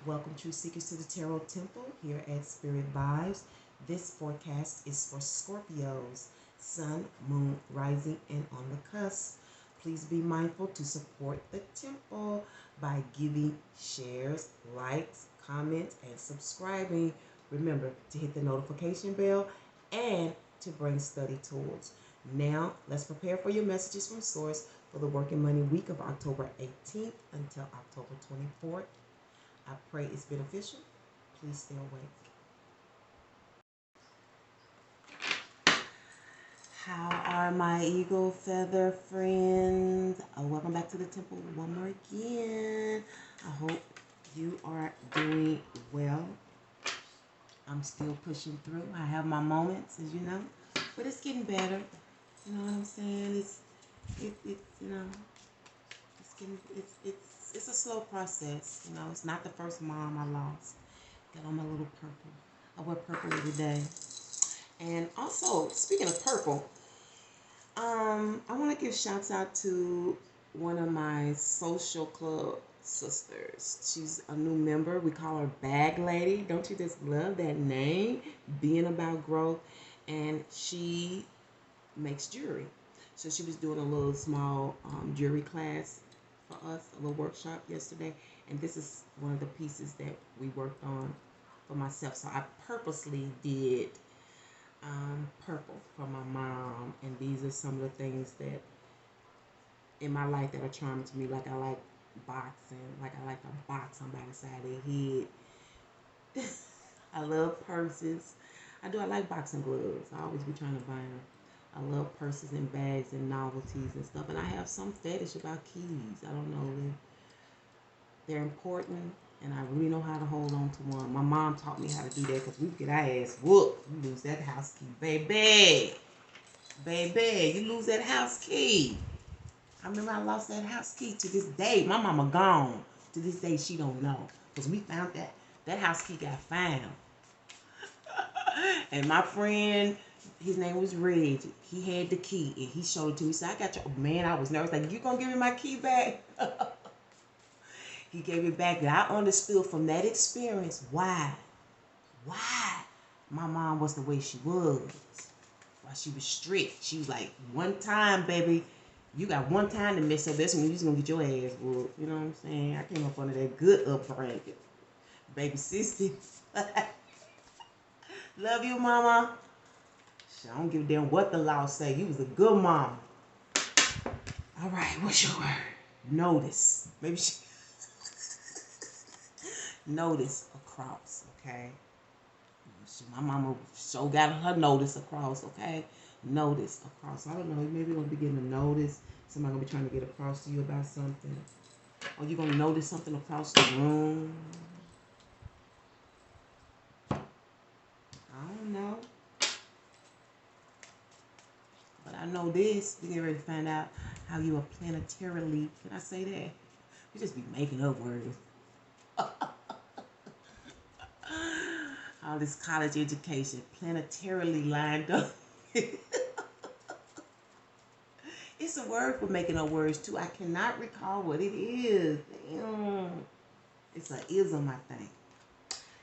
Welcome, true seekers, to the Tarot Temple here at Spirit Vibes. This forecast is for Scorpios, Sun, Moon, Rising, and on the cusp. Please be mindful to support the temple by giving shares, likes, comments, and subscribing. Remember to hit the notification bell and to bring study tools. Now, let's prepare for your messages from Source for the working money week of October 18th until October 24th. I pray it's beneficial. Please stay awake. How are my eagle feather friends? Welcome back to the temple one more again. I hope you are doing well. I'm still pushing through. I have my moments, as you know, but it's getting better. You know what I'm saying? It's it's a slow process. You know, it's not the first mom I lost. Got on my little purple. I wear purple every day. And also, speaking of purple, I want to give shouts out to one of my social club sisters. She's a new member. We call her Bag Lady. Don't you just love that name? Being about growth. And she makes jewelry. So she was doing a little small jewelry class for us, a little workshop yesterday. And this is one of the pieces that we worked on for myself. So I purposely did purple for my mom. And these are some of the things that in my life that are charming to me. Like I like boxing. Like I like to box somebody side of their head. I love purses. I like boxing gloves. I always be trying to buy them. I love purses and bags and novelties and stuff. And I have some fetish about keys. I don't know. They're important. And I really know how to hold on to one. My mom taught me how to do that because we get our ass whooped. You lose that house key. Baby. Baby, you lose that house key. I remember I lost that house key to this day. My mama gone. To this day, she don't know. Because we found that house key got found. And my friend, his name was Reggie. He had the key and he showed it to me. He said, I got your man. I was nervous. Like, you gonna give me my key back? He gave it back. And I understood from that experience why my mom was the way she was. Why she was strict. She was like, one time, baby, you got one time to mess up. That's when you just gonna get your ass whooped. You know what I'm saying? I came up under that good upbringing. Baby sister. Love you, mama. I don't give a damn what the law say. You was a good mama. All right, what's your word? Notice. Maybe she... Notice across, okay? My mama so got her notice across, okay? Notice across. I don't know. Maybe you're going to begin to notice. Somebody going to be trying to get across to you about something. Or you're going to notice something across the room. I don't know. But I know this. We're getting ready to find out how you are planetarily. Can I say that? You just be making up words. All this college education. Planetarily lined up. It's a word for making up words too. I cannot recall what it is. Damn. It's an ism, I think.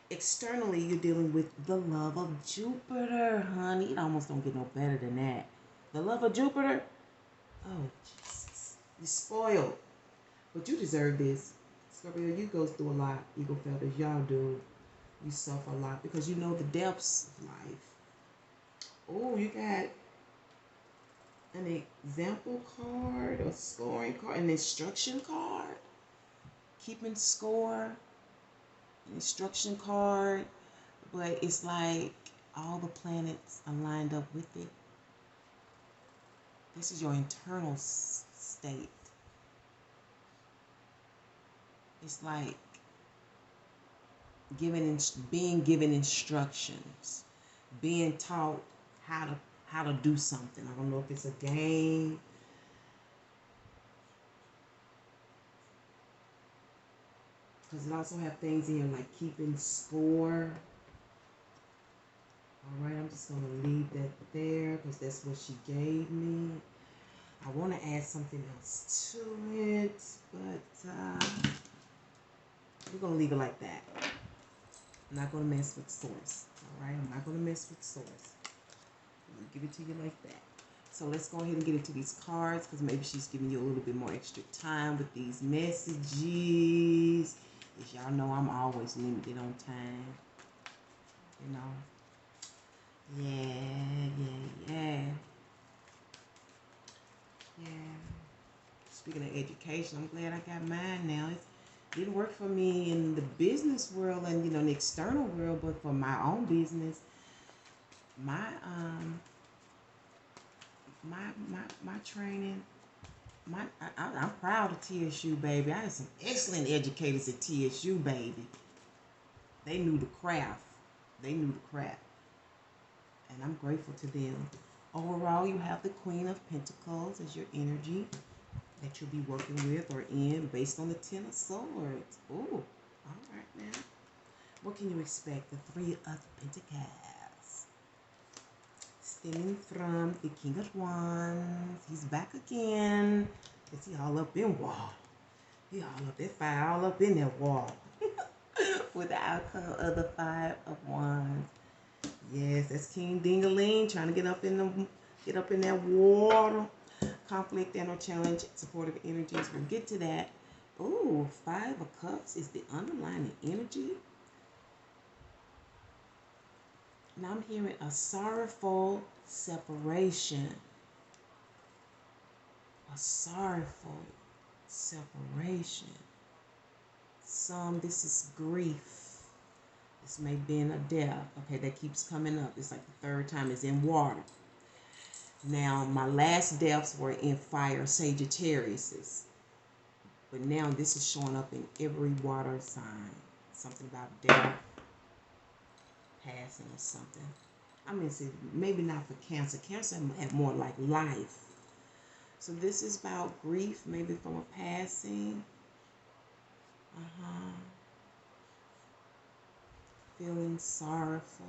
Externally, you're dealing with the love of Jupiter, honey. It almost don't get no better than that. The love of Jupiter? Oh, Jesus. You're spoiled. But you deserve this. Scorpio, you go through a lot, eagle feathers. Y'all do. You suffer a lot because you know the depths of life. Oh, you got an example card, a scoring card, an instruction card. Keeping score. An instruction card. But it's like all the planets are lined up with it. This is your internal state. It's like being given instructions, being taught how to do something. I don't know if it's a game. Because it also have things in here like keeping score. All right, I'm just going to leave that there because that's what she gave me. I want to add something else to it, but we're going to leave it like that. I'm not going to mess with source. All right? I'm not going to mess with source. I'm going to give it to you like that. So let's go ahead and get into these cards, because maybe she's giving you a little bit more extra time with these messages. As y'all know, I'm always limited on time. You know. Yeah. Speaking of education, I'm glad I got mine now. It didn't work for me in the business world and, you know, the external world, but for my own business, my my training, I'm proud of TSU, baby. I had some excellent educators at TSU, baby. They knew the craft. And I'm grateful to them. Overall, you have the Queen of Pentacles as your energy that you'll be working with or in based on the Ten of Swords. Ooh, all right now. What can you expect? The Three of Pentacles. Stemming from the King of Wands. He's back again. Is he all up in wall? He all up that fire, all up in that wall. With the outcome of the Five of Wands. Yes, that's King Ding-a-ling trying to get up in that water. Conflict and or challenge, supportive energies. We'll get to that. Ooh, Five of Cups is the underlying energy. Now I'm hearing a sorrowful separation. A sorrowful separation. This is grief. This may be in a death. Okay, that keeps coming up. It's like the third time it's in water. Now, my last deaths were in fire, Sagittarius. But now this is showing up in every water sign. Something about death, passing or something. I mean, maybe not for Cancer. Cancer had more like life. So this is about grief, maybe from a passing. Feeling sorrowful.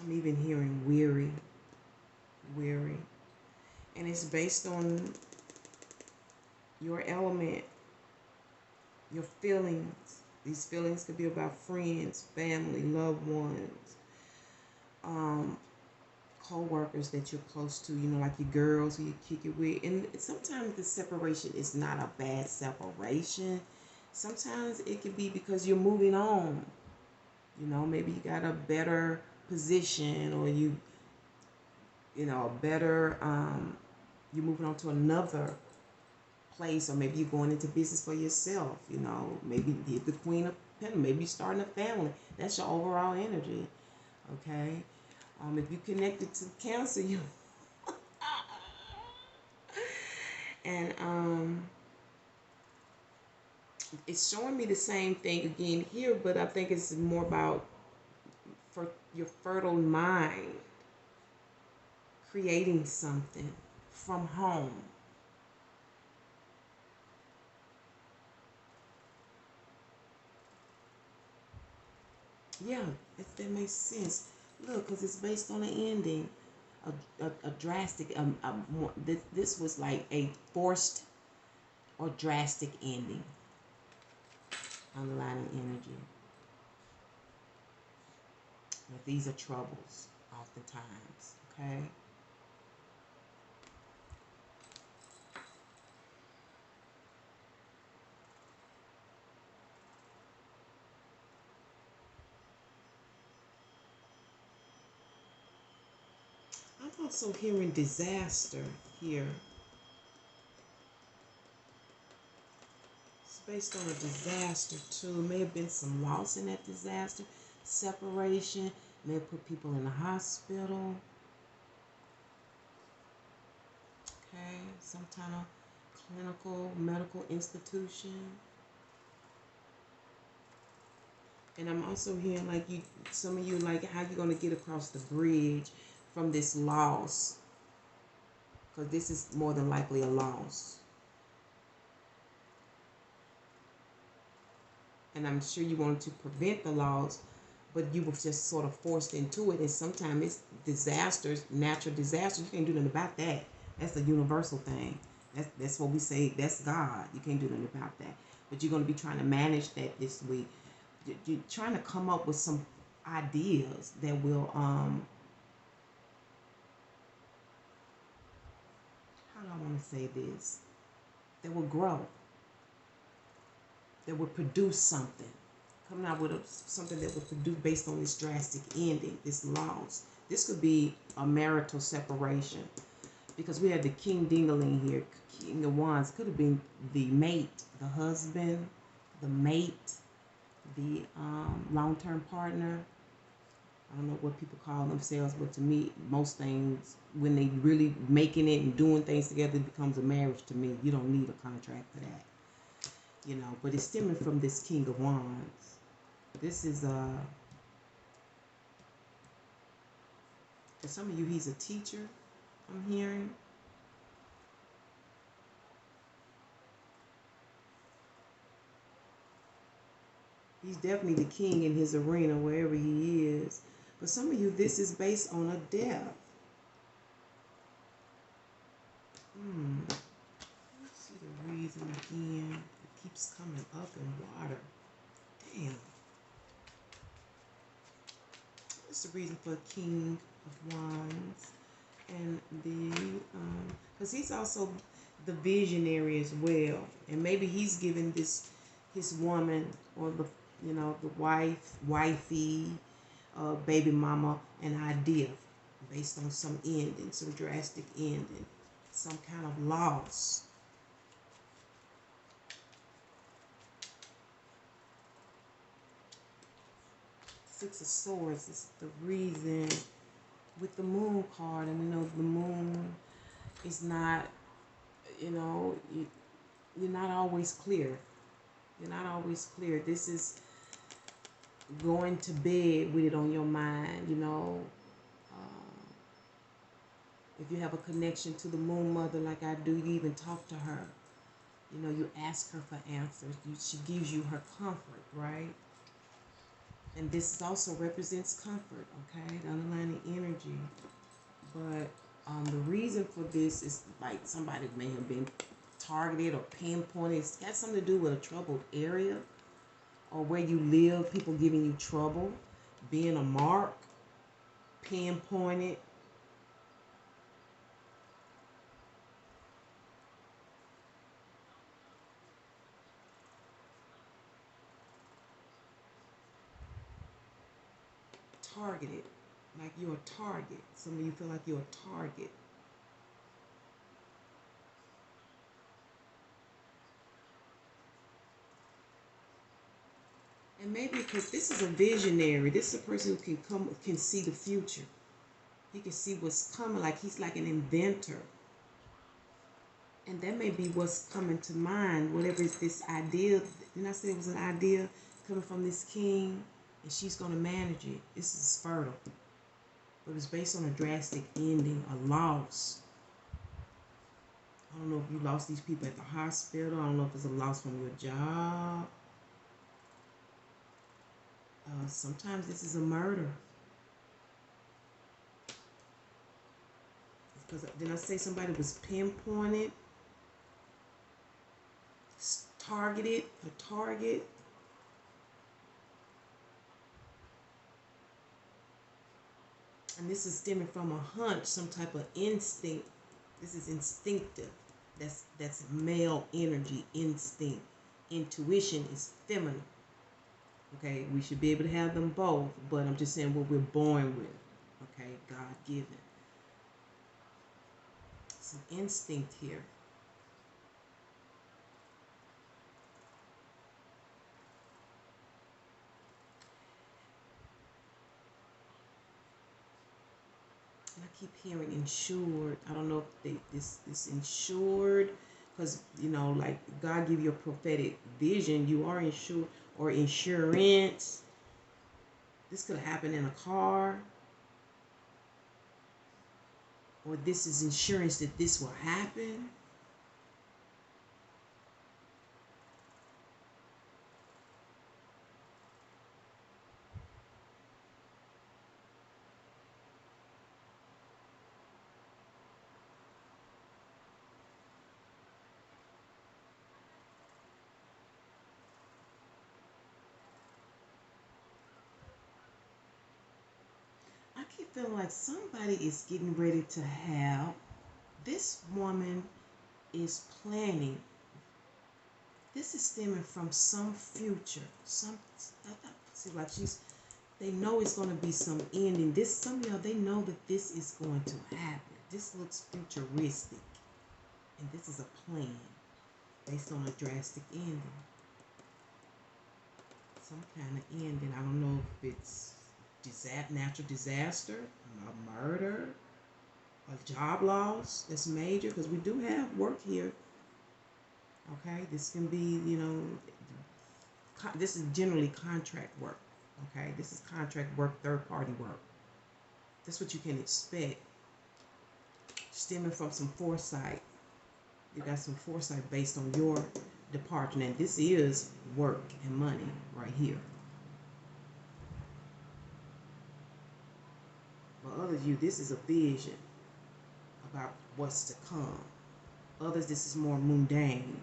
I'm even hearing weary. And it's based on your element, your feelings. These feelings could be about friends, family, loved ones, co-workers that you're close to, you know, like your girls who you kick it with. And sometimes the separation is not a bad separation. Sometimes it could be because you're moving on. You know, maybe you got a better position, or you know, a better, you're moving on to another place, or maybe you're going into business for yourself. You know, maybe you're the Queen of Pentacles, maybe you're starting a family. That's your overall energy. Okay. If you connected to Cancer, you and it's showing me the same thing again here, but I think it's more about for your fertile mind creating something from home. Yeah, if that makes sense. Look, because it's based on an ending, a drastic. This was like a forced or drastic ending. Underlining energy. But these are troubles, oftentimes. Okay. I'm also hearing disaster here. It's based on a disaster too. May have been some loss in that disaster. Separation. May have put people in the hospital. Okay. Some kind of clinical, medical institution. And I'm also hearing like some of you, like how you gonna get across the bridge from this loss. Because this is more than likely a loss. And I'm sure you wanted to prevent the loss, but you were just sort of forced into it. And sometimes it's disasters, natural disasters. You can't do nothing about that. That's a universal thing. That's what we say. That's God. You can't do nothing about that. But you're going to be trying to manage that this week. You're trying to come up with some ideas that will how do I want to say this? That will grow. That will produce something. Coming out with something that will produce based on this drastic ending, this loss. This could be a marital separation because we have the King Dingaling here, King of Wands. Could have been the mate, the husband, the mate, the long-term partner. I don't know what people call themselves, but to me, most things, when they really making it and doing things together, it becomes a marriage to me. You don't need a contract for that, you know. But it's stemming from this King of Wands. This is for some of you, he's a teacher. I'm hearing. He's definitely the king in his arena, wherever he is. For some of you, this is based on a death. Let's see the reason again. It keeps coming up in water. Damn. What's the reason for King of Wands? And the, because he's also the visionary as well. And maybe he's giving this, his woman, or the, you know, the wifey, baby mama, an idea based on some ending, some drastic ending, some kind of loss. Six of Swords is the reason with the Moon card, and we know the Moon is not, you know, you're not always clear. You're not always clear. This is going to bed with it on your mind, you know. If you have a connection to the Moon Mother like I do, you even talk to her. You know, you ask her for answers. She gives you her comfort, right? And this also represents comfort, okay? The underlying energy. But the reason for this is like somebody may have been targeted or pinpointed. It's got something to do with a troubled area or where you live, people giving you trouble, being a mark, pinpointed. Targeted, like you're a target. Some of you feel like you're a target. And maybe because this is a visionary, this is a person who can see the future. He can see what's coming, like he's like an inventor. And that may be what's coming to mind, whatever is this idea. Didn't I say it was an idea coming from this king? And she's going to manage it. This is fertile. But it's based on a drastic ending, a loss. I don't know if you lost these people at the hospital. I don't know if it's a loss from your job. Sometimes this is a murder. Because didn't I say somebody was pinpointed, targeted, a target? And this is stemming from a hunch, some type of instinct. This is instinctive. That's male energy, instinct. Intuition is feminine. Okay, we should be able to have them both, but I'm just saying what we're born with. Okay, God-given. Some instinct here. And I keep hearing insured. I don't know if this insured, because you know, like God give you a prophetic vision, you are insured, or insurance. This could happen in a car, or this is insurance that this will happen. feeling like somebody is getting ready to have, this woman is planning. This is stemming from some future. See, like they know it's going to be some ending. Some of y'all, they know that this is going to happen. This looks futuristic. And this is a plan based on a drastic ending. Some kind of ending. I don't know if it's natural disaster, a murder, a job loss that's major, because we do have work here. Okay, this can be, this is generally contract work. Okay, this is contract work, third party work. That's what you can expect, stemming from some foresight. You got some foresight based on your departure. And this is work and money right here. For others of you, this is a vision about what's to come. Others, this is more mundane.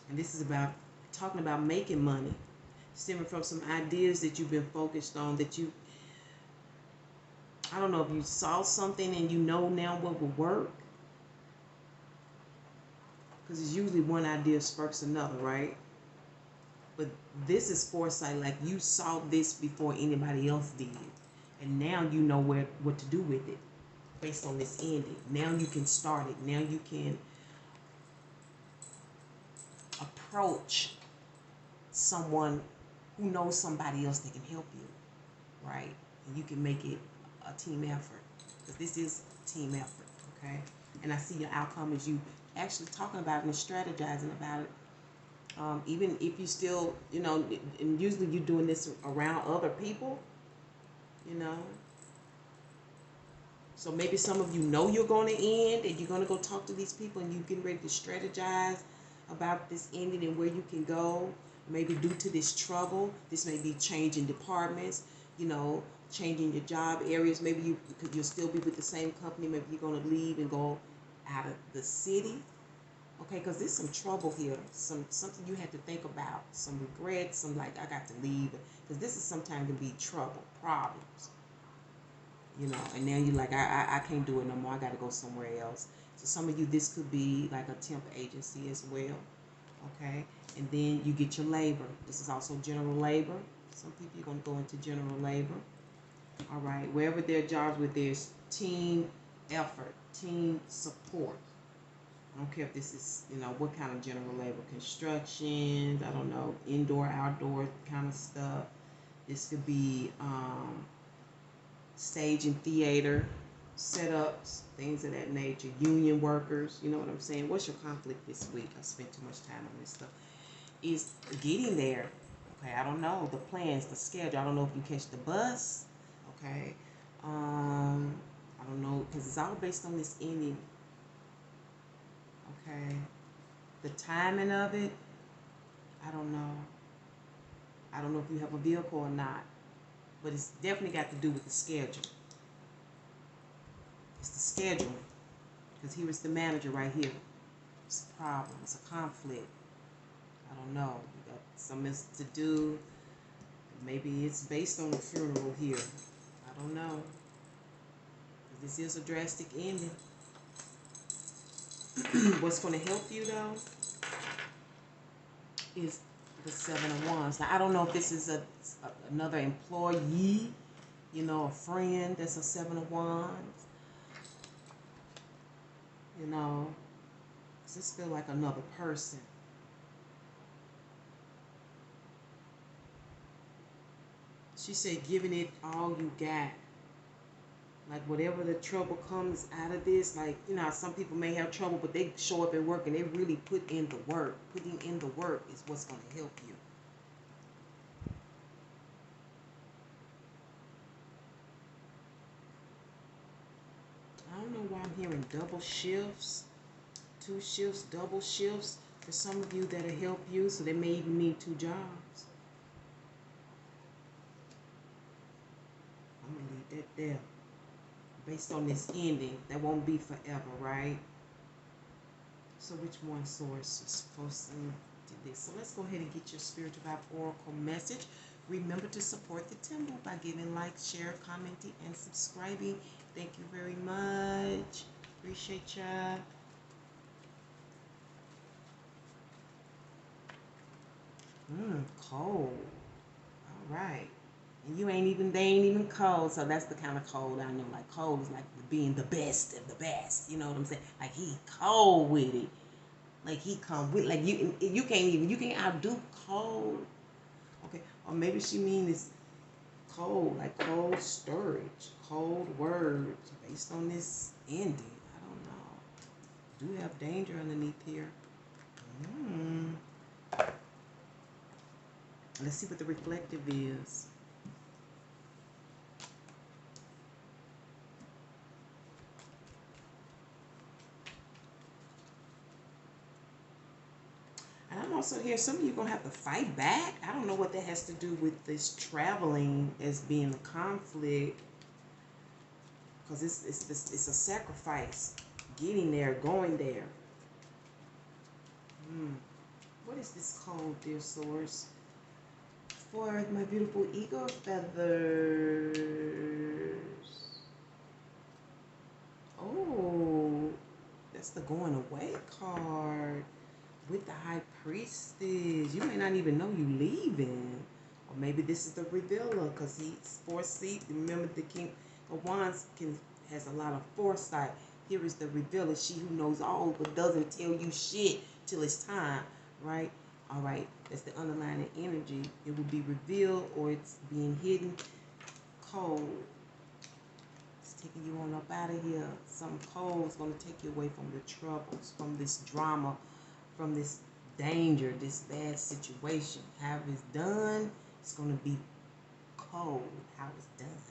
And this is about talking about making money, stemming from some ideas that you've been focused on, that I don't know if you saw something and you know now what will work. Because it's usually one idea sparks another, right? But this is foresight, like you saw this before anybody else did. And now you know what to do with it based on this ending. Now you can start it. Now you can approach someone who knows somebody else that can help you, right? And you can make it a team effort, because this is a team effort, okay? And I see your outcome as you actually talking about it and strategizing about it. Even if you still, and usually you're doing this around other people, So maybe some of you know you're going to end and you're going to go talk to these people and you're getting ready to strategize about this ending and where you can go. Maybe due to this trouble, this may be changing departments, changing your job areas. Maybe you'll still be with the same company. Maybe you're going to leave and go out of the city. Okay, because there's some trouble here, something you had to think about, some regrets, some like, I got to leave, because this is sometimes can be trouble, problems, and now you're like, I can't do it no more, I got to go somewhere else. So some of you, this could be like a temp agency as well, okay? And then you get your labor. This is also general labor. Some people, you're going to go into general labor, all right? Wherever there are jobs where there's team effort, team support. I don't care if this is, what kind of general labor, construction, I don't know, indoor, outdoor kind of stuff. This could be stage and theater, setups, things of that nature, union workers, you know what I'm saying? What's your conflict this week? I spent too much time on this stuff. Is getting there, okay? I don't know, the plans, the schedule. I don't know if you catch the bus, okay? I don't know, because it's all based on this ending. Okay, the timing of it, I don't know. I don't know if you have a vehicle or not, but it's definitely got to do with the schedule. It's the scheduling, because here is the manager right here. It's a problem. It's a conflict. I don't know. You got something to do. Maybe it's based on the funeral here. I don't know. This is a drastic ending. What's going to help you though is the Seven of Wands. Now I don't know if this is another employee, a friend that's a Seven of Wands. Does this feel like another person? She said, giving it all you got. Like whatever the trouble comes out of this, like, some people may have trouble, but they show up at work and they really put in the work. Putting in the work is what's going to help you. I don't know why I'm hearing double shifts, 2 shifts, double shifts for some of you that'll help you. So they may even need 2 jobs. I'm going to leave that there. Based on this ending, that won't be forever, right? So which one source is supposed to do this? So let's go ahead and get your spiritual vibe oracle message Remember to support the temple by giving like, share, commenting, and subscribing. Thank you very much. Appreciate ya. Cold. All right. And they ain't even cold, so that's the kind of cold I know. Like, cold is like being the best of the best. You know what I'm saying? Like, he cold with it. Like, he come with, like, you can't outdo cold. Okay. Or maybe she mean it's cold, like cold storage, cold words based on this ending. I don't know. Do have danger underneath here. Let's see what the reflective is. And I'm also here, some of you going to have to fight back. I don't know what that has to do with this traveling as being a conflict. Because it's a sacrifice. Getting there, going there. What is this called, dear source? For my beautiful eagle feathers. Oh, that's the going away card with the high priestess. You may not even know you leaving. Or maybe this is the revealer because he's foresight. Remember, the king of wands has a lot of foresight. Here is the revealer, she who knows all but doesn't tell you shit till it's time, right? All right, that's the underlying energy. It will be revealed or it's being hidden. Cold. It's taking you on up out of here. Something cold is going to take you away from the troubles, from this drama, from this danger, this bad situation. How it's done, it's going to be cold. How it's done.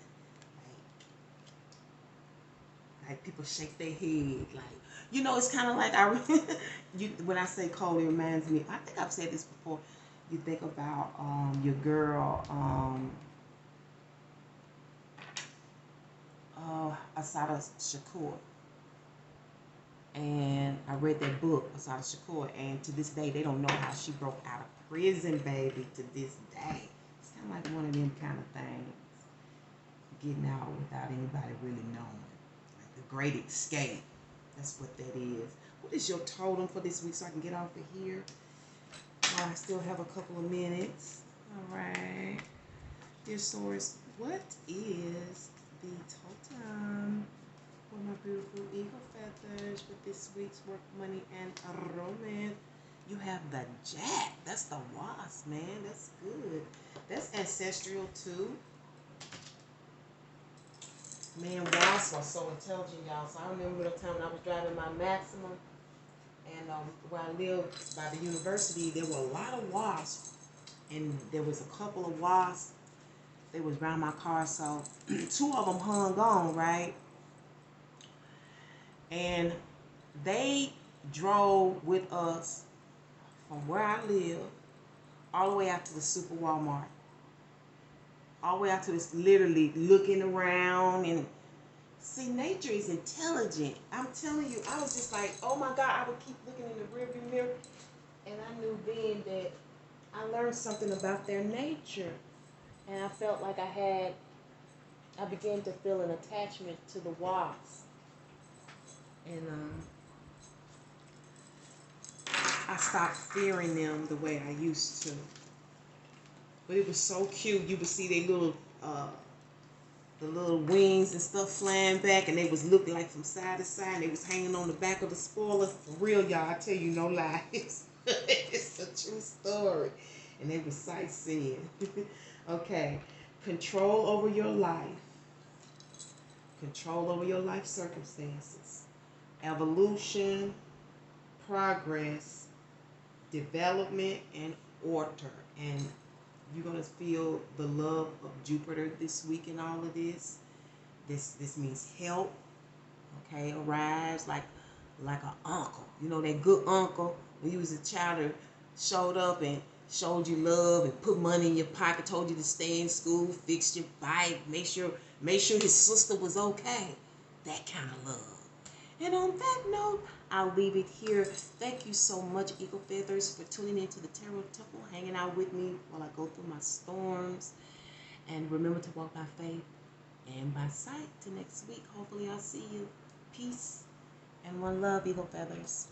Like people shake their head. Like, you know, it's kind of like when I say cold, it reminds me. I think I've said this before. You think about your girl, Asada Shakur. And I read that book, Asada Shakur, and to this day, they don't know how she broke out of prison, baby, to this day. It's kind of like one of them kind of things. Getting out without anybody really knowing. Like the great escape. That's what that is. What is your totem for this week so I can get off of here? Oh, I still have a couple of minutes. All right. Dear source, what is the totem for my beautiful eagle feathers for this week's work, money, and romance? You have the Jack. That's the wasp, man. That's good. That's ancestral too. Man, wasps are so intelligent, y'all. So I remember the time when I was driving my Maximum, and where I lived by the university, there were a lot of wasps, and there was a couple of wasps. They was around my car, so two of them hung on, right? And they drove with us from where I live all the way out to the Super Walmart. All the way out to this, literally looking around. And see, nature is intelligent. I'm telling you, I was just like, oh my God, I would keep looking in the rearview mirror. And I knew then that I learned something about their nature. And I felt like I began to feel an attachment to the wasps. And I stopped fearing them the way I used to. But it was so cute. You would see their little, the little wings and stuff flying back, and they was looking like from side to side. And they was hanging on the back of the spoiler. For real, y'all, I tell you, no lies. It's a true story. And they was sightseeing. Okay. Control over your life. Control over your life circumstances. Evolution, progress, development, and order. And you're going to feel the love of Jupiter this week in all of this. This means help, okay, arrives like an uncle. You know, that good uncle when you was a child that showed up and showed you love and put money in your pocket, told you to stay in school, fixed your bike, make sure his sister was okay. That kind of love. And on that note, I'll leave it here. Thank you so much, Eagle Feathers, for tuning into the Tarot Temple, hanging out with me while I go through my storms. And remember to walk by faith and by sight. Till next week, hopefully I'll see you. Peace and one love, Eagle Feathers.